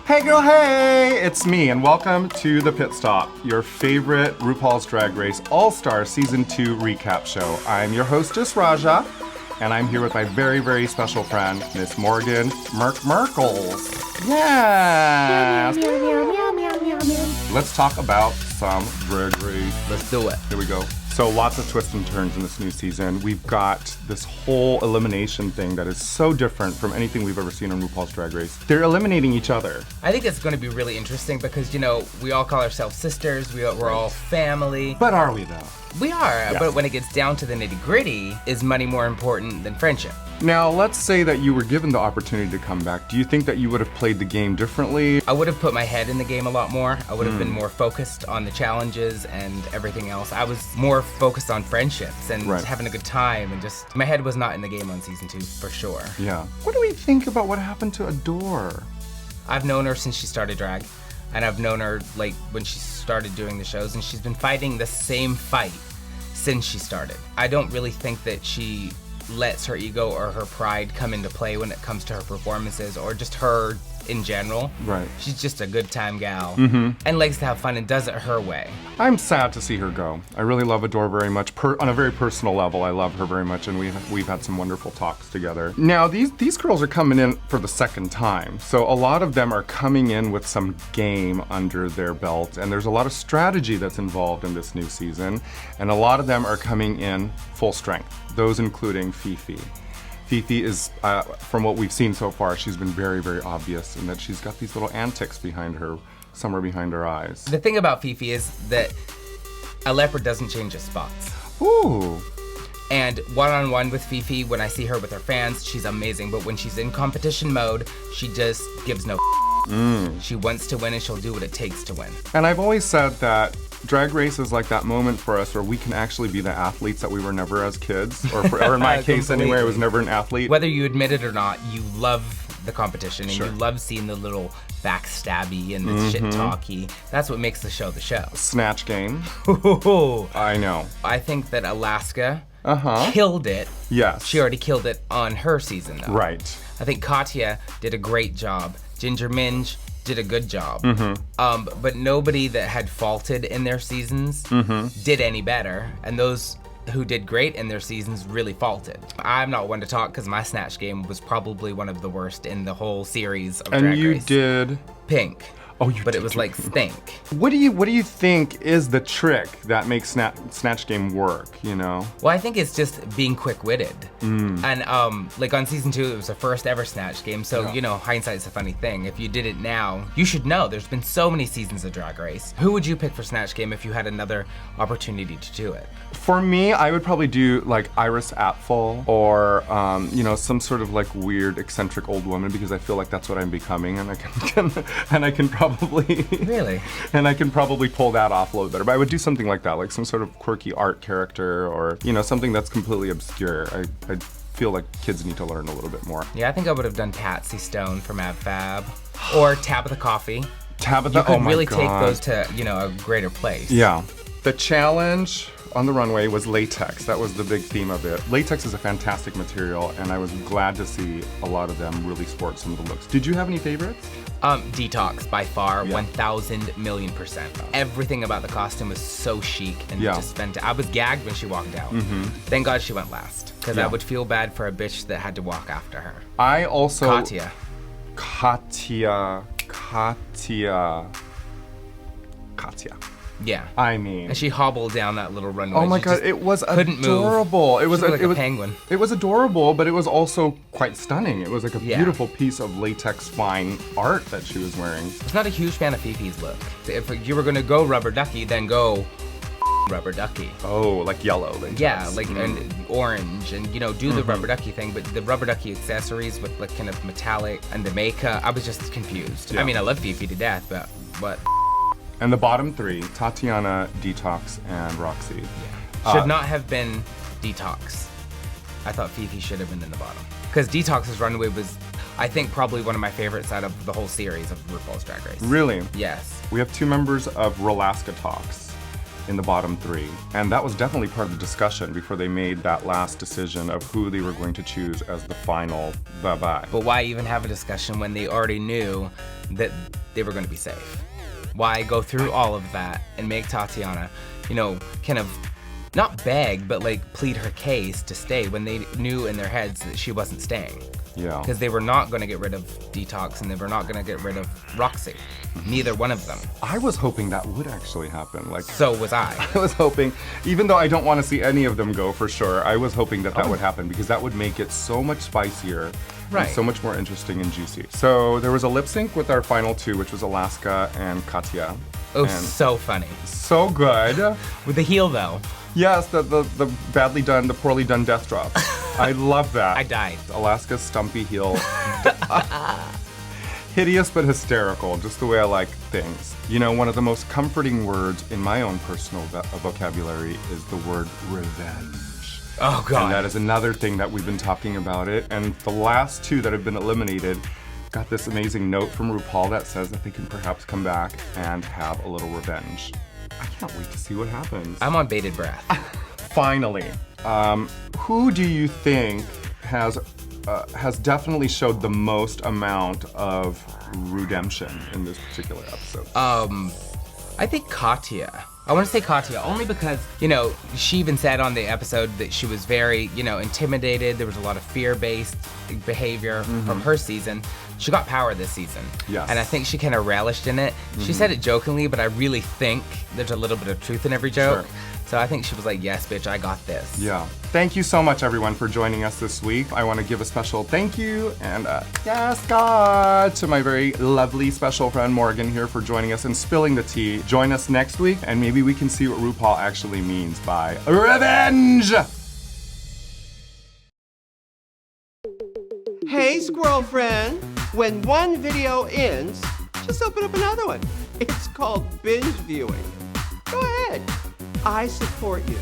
Hey girl, hey! It's me, and welcome to The Pit Stop, your favorite RuPaul's Drag Race All-Star Season 2 recap show. I'm your hostess, Raja, and I'm here with my very, very special friend, Miss Morgan McMichaels. Yes! Let's talk about some Drag Race. Let's do it. Here we go. So lots of twists and turns in this new season. We've got this whole elimination thing that is so different from anything we've ever seen on RuPaul's Drag Race. They're eliminating each other. I think it's going to be really interesting because, you know, we all call ourselves sisters. We're all family. But are we though? We are, Yes. But when it gets down to the nitty-gritty, is money more important than friendship? Now, let's say that you were given the opportunity to come back. Do you think that you would have played the game differently? I would have put my head in the game a lot more. I would have been more focused on the challenges and everything else. I was more focused on friendships and Right. having a good time, and just my head was not in the game on season 2 for sure. Yeah. What do we think about what happened to Adore? I've known her since she started drag, and I've known her like when she started doing the shows, and she's been fighting the same fight since she started. I don't really think that she lets her ego or her pride come into play when it comes to her performances or just her in general. Right. She's just a good time gal and likes to have fun and does it her way. I'm sad to see her go. I really love Adore very much. On a very personal level, I love her very much, and we've had some wonderful talks together. Now, these girls are coming in for the second time, so a lot of them are coming in with some game under their belt, and there's a lot of strategy that's involved in this new season, and a lot of them are coming in full strength, those including Fifi. Fifi is, from what we've seen so far, she's been very, very obvious in that she's got these little antics behind her, somewhere behind her eyes. The thing about Fifi is that a leopard doesn't change his spots. Ooh. And one-on-one with Fifi, when I see her with her fans, she's amazing. But when she's in competition mode, she just gives no She wants to win and she'll do what it takes to win. And I've always said that Drag Race is like that moment for us where we can actually be the athletes that we were never as kids, or in my case anyway, I was never an athlete. Whether you admit it or not, you love the competition and Sure. you love seeing the little backstabby and the shit talky. That's what makes the show the show. Snatch Game. I know. I think that Alaska Uh-huh. killed it. Yes. She already killed it on her season though. Right. I think Katya did a great job. Ginger Minj did a good job. But nobody that had faulted in their seasons did any better. And those who did great in their seasons really faulted. I'm not one to talk because my Snatch Game was probably one of the worst in the whole series of And Drag you Race. did. Pink. Oh, you But did it was do like Pink. stink. What do you think is the trick that makes Snatch Game work, you know? Well, I think it's just being quick-witted. And like on season 2, it was the first ever Snatch Game, so Yeah. you know, hindsight's a funny thing. If you did it now, you should know there's been so many seasons of Drag Race. Who would you pick for Snatch Game if you had another opportunity to do it? For me, I would probably do like Iris Apfel or, you know, some sort of like weird, eccentric old woman, because I feel like that's what I'm becoming, and I can probably Really? and I can probably pull that off a little better. But I would do something like that, like some sort of quirky art character, or you know, something that's completely obscure. I feel like kids need to learn a little bit more. Yeah, I think I would have done Patsy Stone from Ab Fab or Tabitha Coffee. Tabitha, You could oh my really God. take those to, you know, a greater place. Yeah. The challenge on the runway was latex. That was the big theme of it. Latex is a fantastic material, and I was glad to see a lot of them really sport some of the looks. Did you have any favorites? Detox by far, Yeah. 1,000,000,000%. Everything about the costume was so chic and Yeah. just fantastic. I was gagged when she walked out. Thank God she went last, because I Yeah. would feel bad for a bitch that had to walk after her. I also Katya. Katya. Yeah. I mean, And she hobbled down that little runway. oh my She God, just it was couldn't move. adorable. It was She looked like it a was penguin. It was adorable, but it was also quite stunning. It was like a Yeah. beautiful piece of latex fine art that she was wearing. I was not a huge fan of Fifi's look. If you were gonna go rubber ducky, then go rubber ducky. Oh, like yellow latex. Yeah, like and orange, and you know, do the rubber ducky thing, but the rubber ducky accessories with like kind of metallic and the makeup, I was just confused. Yeah. I mean, I love Fifi to death, but what? And the bottom three, Tatiana, Detox, and Roxy. Should not have been Detox. I thought Fifi should have been in the bottom. Because Detox's runway was, I think, probably one of my favorites out of the whole series of RuPaul's Drag Race. Really? Yes. We have two members of Rolaska Talks. in the bottom 3. And that was definitely part of the discussion before they made that last decision of who they were going to choose as the final bye-bye. But why even have a discussion when they already knew that they were going to be safe? Why go through all of that and make Tatiana, kind of not beg, but like plead her case to stay when they knew in their heads that she wasn't staying? Yeah. Because they were not going to get rid of Detox and they were not going to get rid of Roxy. Neither one of them. I was hoping that would actually happen. So was I. I was hoping, even though I don't want to see any of them go for sure, I was hoping that would happen because that would make it so much spicier. Right. And so much more interesting and juicy. So there was a lip sync with our final 2, which was Alaska and Katya. Oh, and so funny. so good. With the heel though. Yes, the badly done, the poorly done death drop. I love that. I died. Alaska's stumpy heel. Hideous but hysterical, just the way I like things. One of the most comforting words in my own personal vocabulary is the word revenge. Oh, God. And that is another thing that we've been talking about it. And the last 2 that have been eliminated got this amazing note from RuPaul that says that they can perhaps come back and have a little revenge. I can't wait to see what happens. I'm on bated breath. Finally, who do you think has definitely showed the most amount of redemption in this particular episode? I think Katya. I want to say Katya only because, she even said on the episode that she was very, intimidated. There was a lot of fear-based behavior from her season. She got power this season. Yes. And I think she kind of relished in it. She said it jokingly, but I really think there's a little bit of truth in every joke. Sure. So I think she was like, yes, bitch, I got this. Yeah. Thank you so much, everyone, for joining us this week. I want to give a special thank you and yes, God, to my very lovely special friend Morgan here for joining us and spilling the tea. Join us next week, and maybe we can see what RuPaul actually means by revenge. Hey, squirrel friend. When one video ends, just open up another one. It's called binge viewing. Go ahead. I support you.